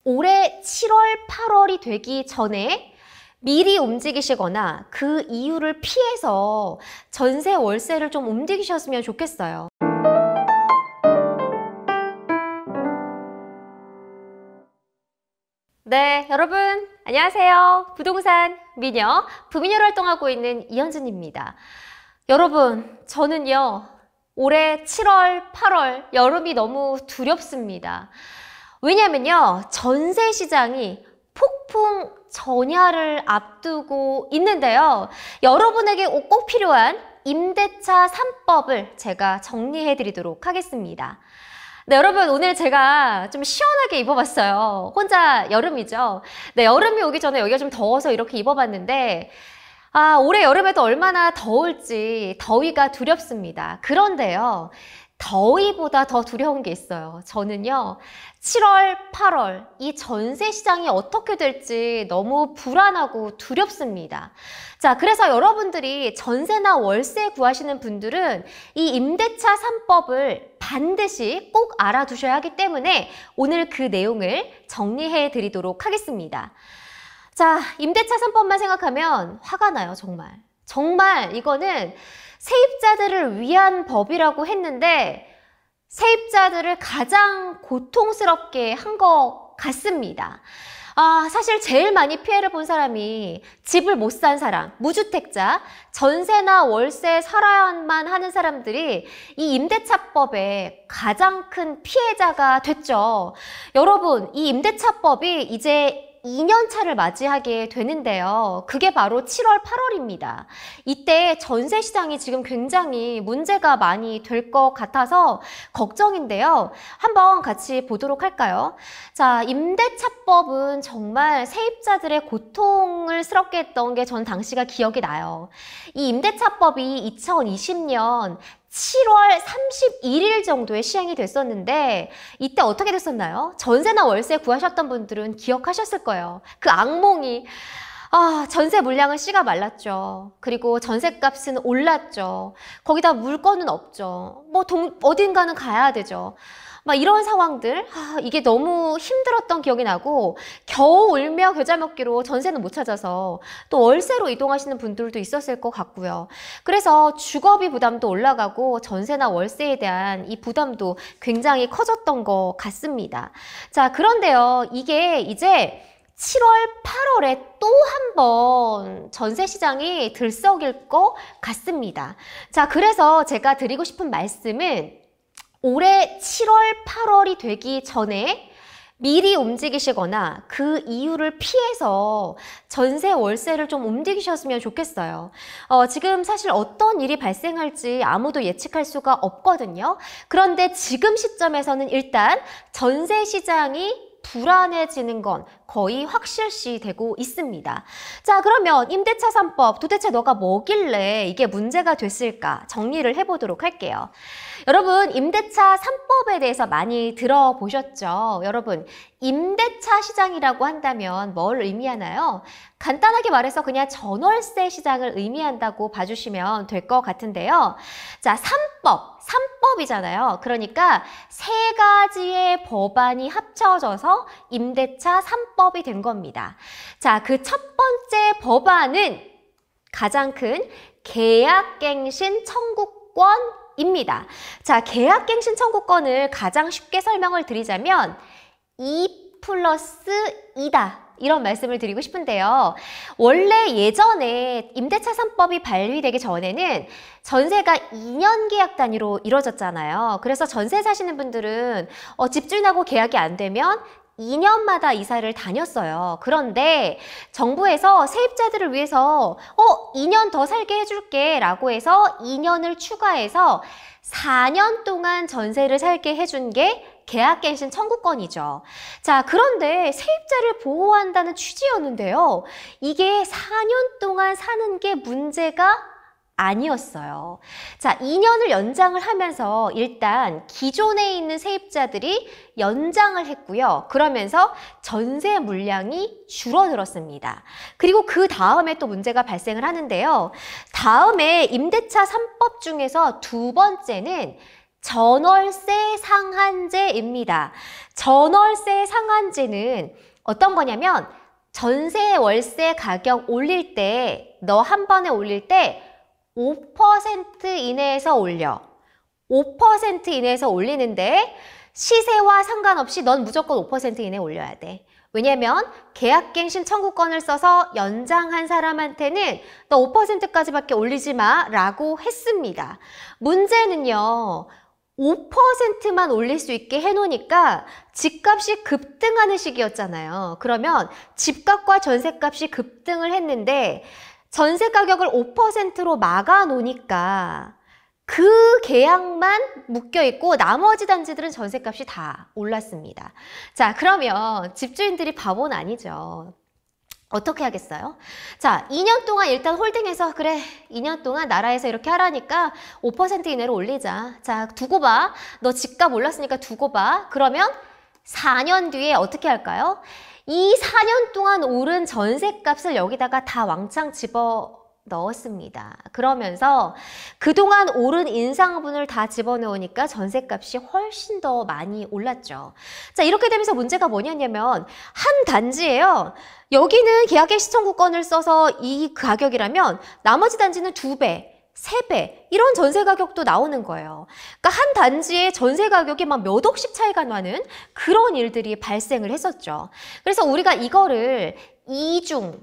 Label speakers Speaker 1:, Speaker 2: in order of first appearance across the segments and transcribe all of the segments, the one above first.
Speaker 1: 올해 7월, 8월이 되기 전에 미리 움직이시거나 그 이유를 피해서 전세, 월세를 좀 움직이셨으면 좋겠어요. 네, 여러분 안녕하세요. 부동산 미녀, 부미녀로 활동하고 있는 이현진입니다. 여러분, 저는요 올해 7월, 8월 여름이 너무 두렵습니다. 왜냐면요, 전세 시장이 폭풍 전야를 앞두고 있는데요. 여러분에게 꼭 필요한 임대차 3법을 제가 정리해 드리도록 하겠습니다. 네, 여러분, 오늘 제가 좀 시원하게 입어봤어요. 혼자 여름이죠. 네, 여름이 오기 전에 여기가 좀 더워서 이렇게 입어봤는데 올해 여름에도 얼마나 더울지 더위가 두렵습니다. 그런데요, 더위보다 더 두려운 게 있어요. 저는요 7월, 8월 이 전세 시장이 어떻게 될지 너무 불안하고 두렵습니다. 자, 그래서 여러분들이 전세나 월세 구하시는 분들은 이 임대차 3법을 반드시 꼭 알아두셔야 하기 때문에 오늘 그 내용을 정리해 드리도록 하겠습니다. 자, 임대차 3법만 생각하면 화가 나요, 정말. 정말 이거는 세입자들을 위한 법이라고 했는데 세입자들을 가장 고통스럽게 한 것 같습니다. 사실 제일 많이 피해를 본 사람이 집을 못 산 사람, 무주택자, 전세나 월세 살아야만 하는 사람들이 이 임대차법의 가장 큰 피해자가 됐죠. 여러분, 이 임대차법이 이제 2년 차를 맞이하게 되는데요. 그게 바로 7월, 8월입니다. 이때 전세 시장이 지금 굉장히 문제가 많이 될 것 같아서 걱정인데요. 한번 같이 보도록 할까요? 자, 임대차법은 정말 세입자들의 고통을 스럽게 했던 게 전 당시가 기억이 나요. 이 임대차법이 2020년 7월 31일 정도에 시행이 됐었는데 이때 어떻게 됐었나요? 전세나 월세 구하셨던 분들은 기억하셨을 거예요. 그 악몽이 전세 물량은 씨가 말랐죠. 그리고 전세값은 올랐죠. 거기다 물건은 없죠. 어딘가는 가야 되죠. 막 이런 상황들, 이게 너무 힘들었던 기억이 나고 겨우 울며 겨자 먹기로 전세는 못 찾아서 또 월세로 이동하시는 분들도 있었을 것 같고요. 그래서 주거비 부담도 올라가고 전세나 월세에 대한 이 부담도 굉장히 커졌던 것 같습니다. 자, 그런데요, 이게 이제 7월, 8월에 또 한 번 전세 시장이 들썩일 것 같습니다. 자, 그래서 제가 드리고 싶은 말씀은 올해 7월, 8월이 되기 전에 미리 움직이시거나 그 이유를 피해서 전세, 월세를 좀 움직이셨으면 좋겠어요. 지금 사실 어떤 일이 발생할지 아무도 예측할 수가 없거든요. 그런데 지금 시점에서는 일단 전세 시장이 불안해지는 건 거의 확실시 되고 있습니다. 자, 그러면 임대차 3법 도대체 너가 뭐길래 이게 문제가 됐을까 정리를 해보도록 할게요. 여러분, 임대차 3법에 대해서 많이 들어보셨죠? 여러분, 임대차 시장이라고 한다면 뭘 의미하나요? 간단하게 말해서 그냥 전월세 시장을 의미한다고 봐주시면 될 것 같은데요. 자, 3법이잖아요. 그러니까 세 가지의 법안이 합쳐져서 임대차 3법이 된 겁니다. 자, 그 첫 번째 법안은 가장 큰 계약갱신 청구권입니다. 자, 계약갱신 청구권을 가장 쉽게 설명을 드리자면 2+2다. 이런 말씀을 드리고 싶은데요. 원래 예전에 임대차 3법이 발의되기 전에는 전세가 2년 계약 단위로 이루어졌잖아요. 그래서 전세 사시는 분들은 집주인하고 계약이 안 되면 2년마다 이사를 다녔어요. 그런데 정부에서 세입자들을 위해서 2년 더 살게 해줄게 라고 해서 2년을 추가해서 4년 동안 전세를 살게 해준 게 계약갱신 청구권이죠. 자, 그런데 세입자를 보호한다는 취지였는데요. 이게 4년 동안 사는 게 문제가 아니었어요. 자, 2년을 연장을 하면서 일단 기존에 있는 세입자들이 연장을 했고요. 그러면서 전세 물량이 줄어들었습니다. 그리고 그 다음에 또 문제가 발생을 하는데요. 다음에 임대차 3법 중에서 두 번째는 전월세 상한제입니다. 전월세 상한제는 어떤 거냐면 전세 월세 가격 올릴 때 너 한 번에 올릴 때 5% 이내에서 올려. 5% 이내에서 올리는데 시세와 상관없이 넌 무조건 5% 이내에 올려야 돼. 왜냐면 계약갱신 청구권을 써서 연장한 사람한테는 너 5%까지밖에 올리지 마 라고 했습니다. 문제는요. 5%만 올릴 수 있게 해놓으니까 집값이 급등하는 시기였잖아요. 그러면 집값과 전세값이 급등을 했는데 전세 가격을 5%로 막아놓으니까 그 계약만 묶여있고 나머지 단지들은 전세값이 다 올랐습니다. 자, 그러면 집주인들이 바보는 아니죠. 어떻게 하겠어요? 자, 2년 동안 일단 홀딩해서 그래 2년 동안 나라에서 이렇게 하라니까 5% 이내로 올리자. 자, 두고 봐. 너 집값 올랐으니까 두고 봐. 그러면 4년 뒤에 어떻게 할까요? 이 4년 동안 오른 전세값을 여기다가 다 왕창 집어 넣었습니다. 그러면서 그동안 오른 인상분을 다 집어넣으니까 전세값이 훨씬 더 많이 올랐죠. 자, 이렇게 되면서 문제가 뭐냐면 한 단지예요. 여기는 계약갱신 청구권을 써서 이 가격이라면 나머지 단지는 2배, 3배 이런 전세 가격도 나오는 거예요. 그러니까 한 단지의 전세 가격이 막 몇 억씩 차이가 나는 그런 일들이 발생을 했었죠. 그래서 우리가 이거를 2중,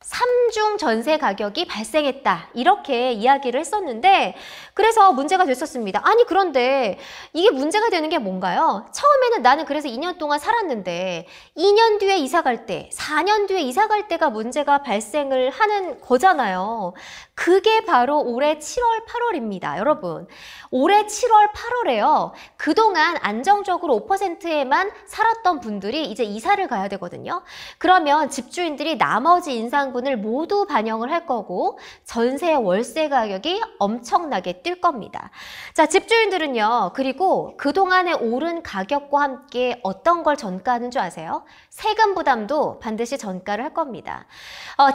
Speaker 1: 3중 전세 가격이 발생했다 이렇게 이야기를 했었는데 그래서 문제가 됐었습니다. 아니 그런데 이게 문제가 되는 게 뭔가요? 처음에는 나는 그래서 2년 동안 살았는데 2년 뒤에 이사 갈 때, 4년 뒤에 이사 갈 때가 문제가 발생을 하는 거잖아요. 그게 바로 올해 7월, 8월입니다. 여러분, 올해 7월, 8월에요. 그동안 안정적으로 5%에만 살았던 분들이 이제 이사를 가야 되거든요. 그러면 집주인들이 나머지 인상분을 모두 반영을 할 거고 전세, 월세 가격이 엄청나게 뛸 겁니다. 자, 집주인들은요. 그리고 그동안에 오른 가격과 함께 어떤 걸 전가하는 줄 아세요? 세금 부담도 반드시 전가를 할 겁니다.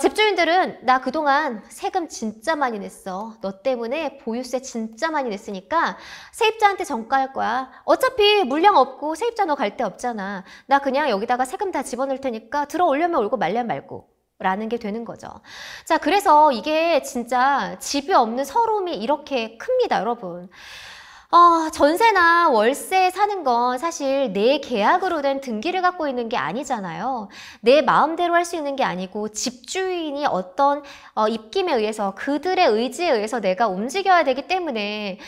Speaker 1: 집주인들은 나 그동안 세금 진짜 많이 냈어. 너 때문에 보유세 진짜 많이 냈으니까 세입자한테 전가할 거야. 어차피 물량 없고 세입자 너 갈 데 없잖아. 나 그냥 여기다가 세금 다 집어넣을 테니까 들어 올려면 올고 말려면 말고. 라는 게 되는 거죠. 자, 그래서 이게 진짜 집이 없는 서러움이 이렇게 큽니다, 여러분. 전세나 월세 사는 건 사실 내 계약으로 된 등기를 갖고 있는 게 아니잖아요. 내 마음대로 할 수 있는 게 아니고 집주인이 어떤 입김에 의해서 그들의 의지에 의해서 내가 움직여야 되기 때문에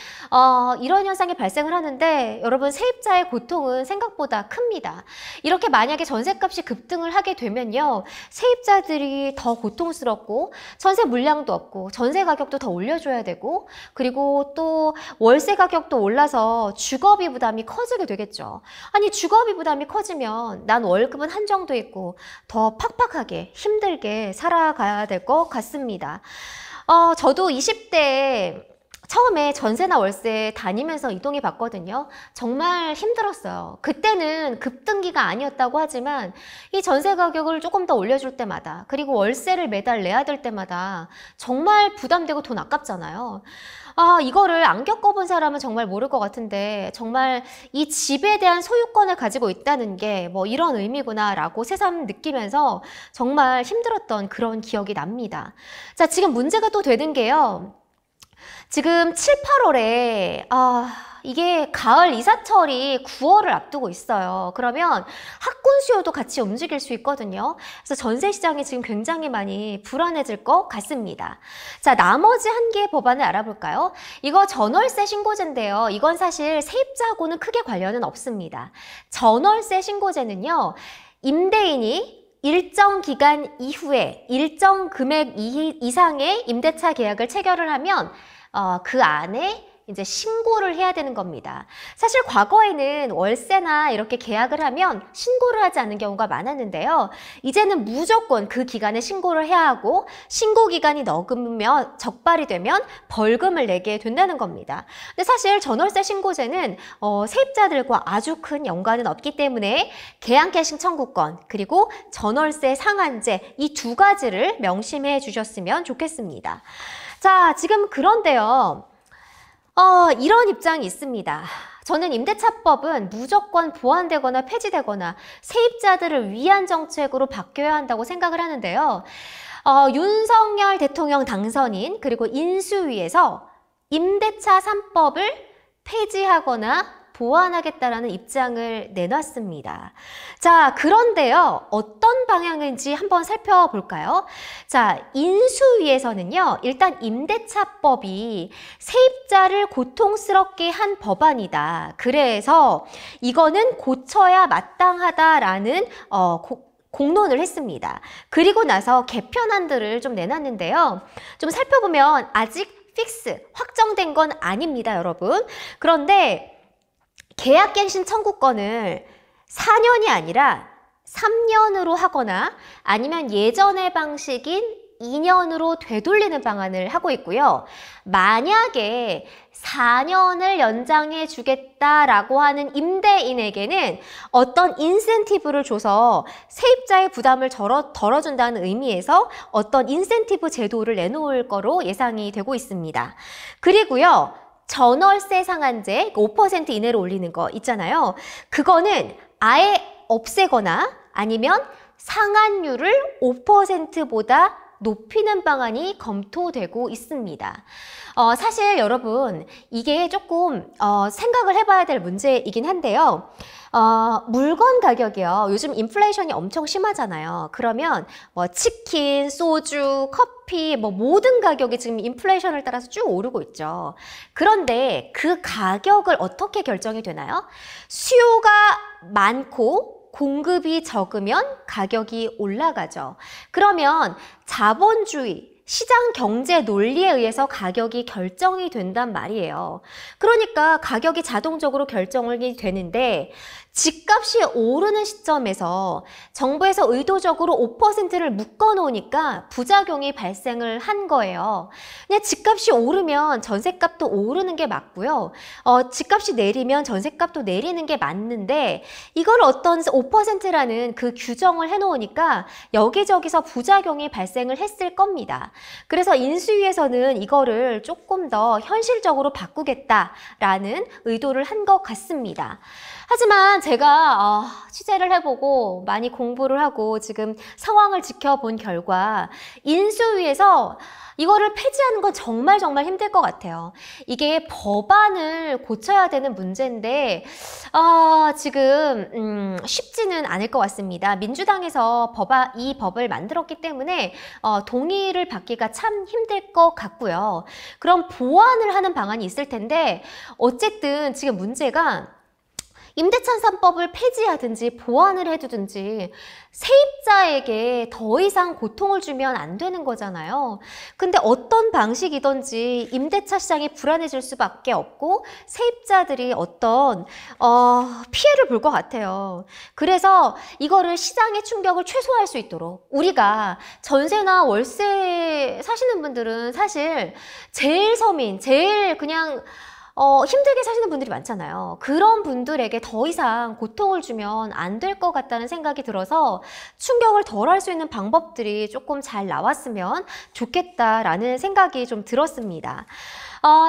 Speaker 1: 이런 현상이 발생을 하는데 여러분 세입자의 고통은 생각보다 큽니다. 이렇게 만약에 전세값이 급등을 하게 되면요. 세입자들이 더 고통스럽고 전세 물량도 없고 전세 가격도 더 올려줘야 되고 그리고 또 월세 가격도 올라서 주거비 부담이 커지게 되겠죠. 아니 주거비 부담이 커지면 난 월급은 한정돼 있고 더 팍팍하게 힘들게 살아가야 될 것 같습니다. 저도 20대에 처음에 전세나 월세 다니면서 이동해 봤거든요. 정말 힘들었어요. 그때는 급등기가 아니었다고 하지만 이 전세 가격을 조금 더 올려줄 때마다 그리고 월세를 매달 내야 될 때마다 정말 부담되고 돈 아깝잖아요. 이거를 안 겪어본 사람은 정말 모를 것 같은데 정말 이 집에 대한 소유권을 가지고 있다는 게 뭐 이런 의미구나 라고 새삼 느끼면서 정말 힘들었던 그런 기억이 납니다. 자, 지금 문제가 또 되는 게요. 지금 7, 8월에 이게 가을 이사철이 9월을 앞두고 있어요. 그러면 학군 수요도 같이 움직일 수 있거든요. 그래서 전세 시장이 지금 굉장히 많이 불안해질 것 같습니다. 자, 나머지 한 개의 법안을 알아볼까요? 이거 전월세 신고제인데요. 이건 사실 세입자하고는 크게 관련은 없습니다. 전월세 신고제는요. 임대인이 일정 기간 이후에 일정 금액 이상의 임대차 계약을 체결을 하면 그 안에 이제 신고를 해야 되는 겁니다. 사실 과거에는 월세나 이렇게 계약을 하면 신고를 하지 않는 경우가 많았는데요. 이제는 무조건 그 기간에 신고를 해야 하고 신고 기간이 넘으면 적발이 되면 벌금을 내게 된다는 겁니다. 근데 사실 전월세 신고제는 세입자들과 아주 큰 연관은 없기 때문에 계약갱신 청구권 그리고 전월세 상한제 이 두 가지를 명심해 주셨으면 좋겠습니다. 자, 지금 그런데요. 이런 입장이 있습니다. 저는 임대차법은 무조건 보완되거나 폐지되거나 세입자들을 위한 정책으로 바뀌어야 한다고 생각을 하는데요. 윤석열 대통령 당선인 그리고 인수위에서 임대차 3법을 폐지하거나 보완하겠다라는 입장을 내놨습니다. 자, 그런데요, 어떤 방향인지 한번 살펴볼까요? 자, 인수위에서는요, 일단 임대차법이 세입자를 고통스럽게 한 법안이다. 그래서 이거는 고쳐야 마땅하다라는 공론을 했습니다. 그리고 나서 개편안들을 좀 내놨는데요. 좀 살펴보면 아직 확정된 건 아닙니다, 여러분. 그런데 계약갱신 청구권을 4년이 아니라 3년으로 하거나 아니면 예전의 방식인 2년으로 되돌리는 방안을 하고 있고요. 만약에 4년을 연장해 주겠다라고 하는 임대인에게는 어떤 인센티브를 줘서 세입자의 부담을 덜어준다는 의미에서 어떤 인센티브 제도를 내놓을 거로 예상이 되고 있습니다. 그리고요. 전월세 상한제 5% 이내로 올리는 거 있잖아요. 그거는 아예 없애거나 아니면 상한율을 5%보다 높이는 방안이 검토되고 있습니다. 사실 여러분 이게 조금 생각을 해봐야 될 문제이긴 한데요. 물건 가격이요. 요즘 인플레이션이 엄청 심하잖아요. 그러면 뭐 치킨, 소주, 커피 뭐 모든 가격이 지금 인플레이션을 따라서 쭉 오르고 있죠. 그런데 그 가격을 어떻게 결정이 되나요? 수요가 많고 공급이 적으면 가격이 올라가죠. 그러면 자본주의, 시장 경제 논리에 의해서 가격이 결정이 된단 말이에요. 그러니까 가격이 자동적으로 결정이 되는데 집값이 오르는 시점에서 정부에서 의도적으로 5%를 묶어놓으니까 부작용이 발생을 한 거예요. 그냥 집값이 오르면 전셋값도 오르는 게 맞고요. 집값이 내리면 전셋값도 내리는 게 맞는데 이걸 어떤 5%라는 그 규정을 해놓으니까 여기저기서 부작용이 발생을 했을 겁니다. 그래서 인수위에서는 이거를 조금 더 현실적으로 바꾸겠다라는 의도를 한 것 같습니다. 하지만 제가 취재를 해보고 많이 공부를 하고 지금 상황을 지켜본 결과 인수위에서 이거를 폐지하는 건 정말 힘들 것 같아요. 이게 법안을 고쳐야 되는 문제인데 지금 쉽지는 않을 것 같습니다. 민주당에서 이 법을 만들었기 때문에 동의를 받기가 참 힘들 것 같고요. 그럼 보완을 하는 방안이 있을 텐데 어쨌든 지금 문제가 임대차 3법을 폐지하든지 보완을 해두든지 세입자에게 더 이상 고통을 주면 안 되는 거잖아요. 근데 어떤 방식이든지 임대차 시장이 불안해질 수밖에 없고 세입자들이 어떤 피해를 볼 것 같아요. 그래서 이거를 시장의 충격을 최소화할 수 있도록 우리가 전세나 월세 사시는 분들은 사실 제일 그냥 힘들게 사시는 분들이 많잖아요. 그런 분들에게 더 이상 고통을 주면 안 될 것 같다는 생각이 들어서 충격을 덜 할 수 있는 방법들이 조금 잘 나왔으면 좋겠다라는 생각이 좀 들었습니다.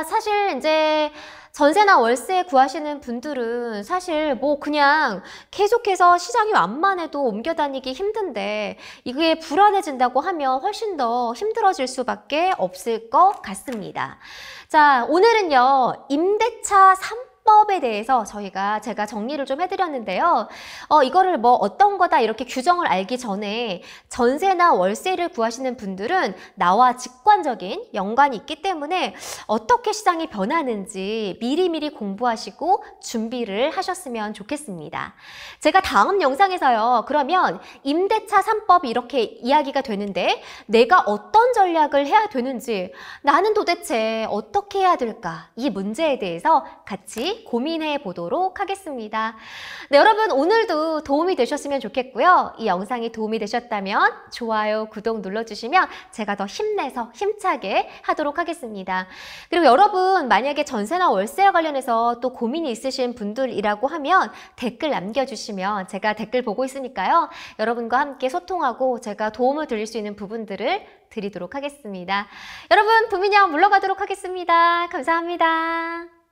Speaker 1: 사실 이제 전세나 월세 구하시는 분들은 사실 뭐 그냥 계속해서 시장이 완만해도 옮겨 다니기 힘든데 이게 불안해진다고 하면 훨씬 더 힘들어질 수밖에 없을 것 같습니다. 자, 오늘은요, 임대차 3법에 대해서 제가 정리를 좀 해드렸는데요. 이거를 뭐 어떤 거다 이렇게 규정을 알기 전에 전세나 월세를 구하시는 분들은 나와 직관적인 연관이 있기 때문에 어떻게 시장이 변하는지 미리미리 공부하시고 준비를 하셨으면 좋겠습니다. 제가 다음 영상에서요, 그러면 임대차 3법이 이렇게 이야기가 되는데 내가 어떤 전략을 해야 되는지 나는 도대체 어떻게 해야 될까? 이 문제에 대해서 같이 같이 고민해 보도록 하겠습니다. 네, 여러분 오늘도 도움이 되셨으면 좋겠고요. 이 영상이 도움이 되셨다면 좋아요, 구독 눌러주시면 제가 더 힘내서 힘차게 하도록 하겠습니다. 그리고 여러분 만약에 전세나 월세와 관련해서 또 고민이 있으신 분들이라고 하면 댓글 남겨주시면 제가 댓글 보고 있으니까요. 여러분과 함께 소통하고 제가 도움을 드릴 수 있는 부분들을 드리도록 하겠습니다. 여러분 부민영 물러가도록 하겠습니다. 감사합니다.